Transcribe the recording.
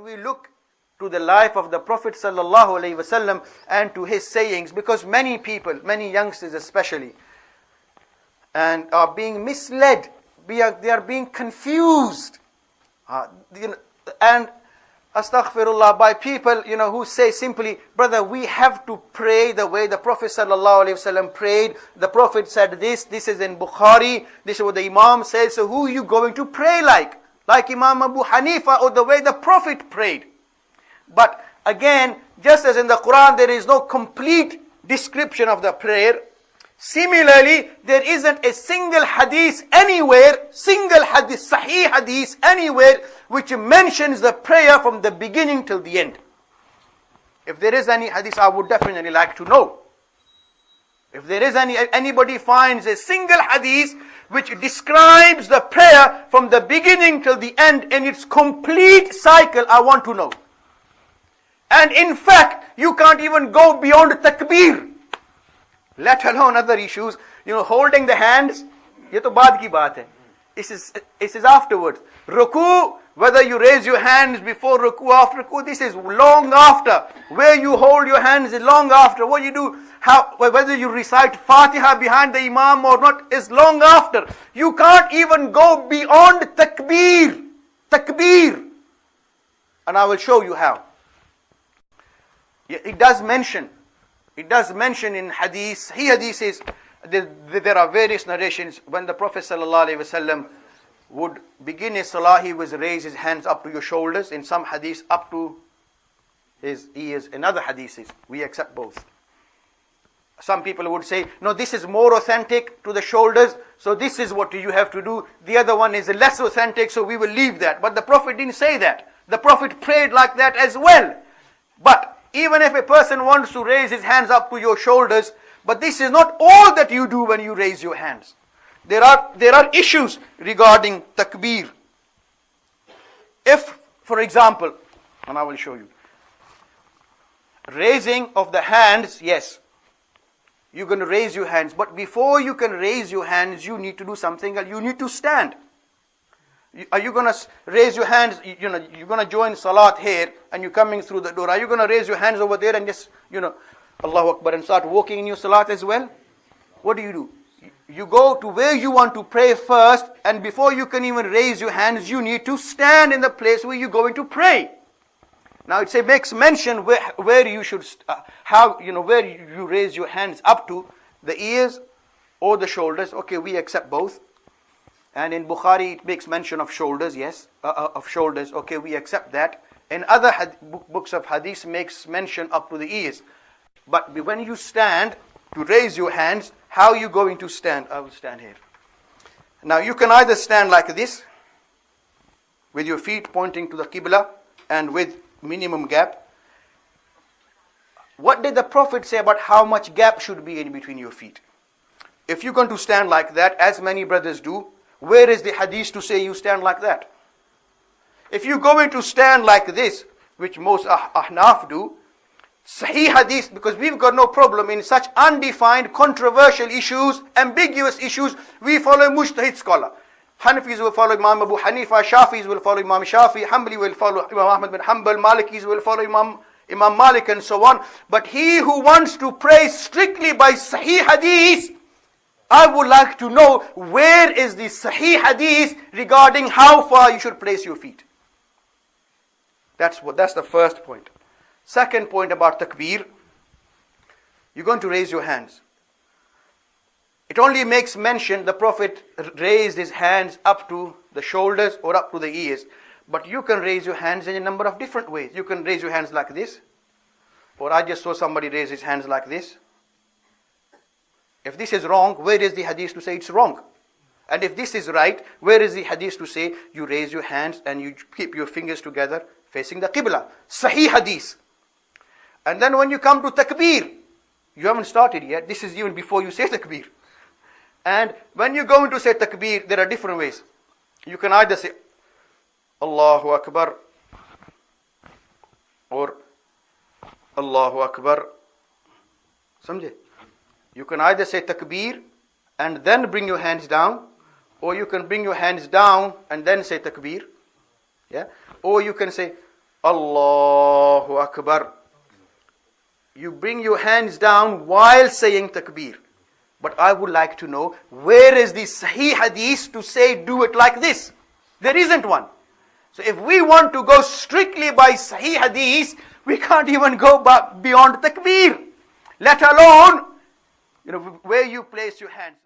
when we look to the life of the Prophet sallallahu alaihi wasallam and to his sayings, because many people, many youngsters especially, and are being misled, they are being confused, and astaghfirullah, by people, who say simply, brother, we have to pray the way the Prophet sallallahu alaihi wasallam prayed. The Prophet said this is in Bukhari, this is what the Imam says, so who are you going to pray like? Like Imam Abu Hanifa, or the way the Prophet prayed? But again, just as in the Quran there is no complete description of the prayer, similarly, there isn't a single hadith anywhere, Sahih hadith anywhere, which mentions the prayer from the beginning till the end. If there is any hadith, I would definitely like to know. If there is anybody finds a single hadith which describes the prayer from the beginning till the end in its complete cycle, I want to know. And in fact, you can't even go beyond takbir, let alone other issues. Holding the hands, ye to baad ki baat hai. This is afterwards. Ruku, whether you raise your hands before ruku, after ruku, this is long after. Where you hold your hands is long after. What you do, whether you recite Fatiha behind the Imam or not, is long after. You can't even go beyond takbir. And I will show you how. It does mention in hadith, hadith says, there are various narrations, when the Prophet ﷺ would begin his salah, he would raise his hands up to your shoulders, in some hadiths up to his ears, in other hadiths, we accept both. Some people would say, no, this is more authentic to the shoulders, so this is what you have to do. The other one is less authentic, so we will leave that. But the Prophet didn't say that. The Prophet prayed like that as well. But even if a person wants to raise his hands up to your shoulders, but this is not all that you do when you raise your hands. There are issues regarding takbir. If, for example, and I will show you, raising of the hands, yes, you're going to raise your hands, but before you can raise your hands, you need to do something else. You need to stand. Are you going to raise your hands, you're going to join salat here and you're coming through the door. Are you going to raise your hands over there and just, Allahu Akbar, and start walking in your salat as well? What do? You go to where you want to pray first, and before you can even raise your hands, you need to stand in the place where you're going to pray. Now it makes mention where you should, where you raise your hands up to, the ears or the shoulders. Okay, we accept both. And in Bukhari it makes mention of shoulders, yes, of shoulders. Okay, we accept that. In other books of hadith makes mention up to the ears. But when you stand to raise your hands, how are you going to stand? I will stand here. Now you can either stand like this, with your feet pointing to the Qibla and with minimum gap. What did the Prophet say about how much gap should be in between your feet? If you're going to stand like that, as many brothers do, where is the hadith to say you stand like that? If you're going to stand like this, which most Ahnaf do, Sahih hadith, because we've got no problem in such undefined, controversial issues, ambiguous issues, we follow mujtahid scholar. Hanafis will follow Imam Abu Hanifa, Shafis will follow Imam Shafi, Hanbali will follow Imam Ahmad bin Hanbal, Malikis will follow Imam Malik, and so on. But he who wants to pray strictly by Sahih hadith, I would like to know, where is the Sahih hadith regarding how far you should place your feet? That's the first point. Second point about takbir, you're going to raise your hands. It only makes mention the Prophet raised his hands up to the shoulders or up to the ears. But you can raise your hands in a number of different ways. You can raise your hands like this, or I just saw somebody raise his hands like this. If this is wrong, where is the hadith to say it's wrong? And if this is right, where is the hadith to say you raise your hands and you keep your fingers together facing the Qibla? Sahih hadith. And then when you come to takbir, you haven't started yet. This is even before you say takbir. And when you're going to say takbir, there are different ways. You can either say Allahu Akbar or Allahu Akbar. Samjhe? You can either say takbir and then bring your hands down, or you can bring your hands down and then say takbir. Yeah? Or you can say Allahu Akbar. You bring your hands down while saying takbir. But I would like to know, where is the Sahih hadith to say do it like this? There isn't one. So if we want to go strictly by Sahih hadith, we can't even go beyond takbir. Let alone, where you place your hands.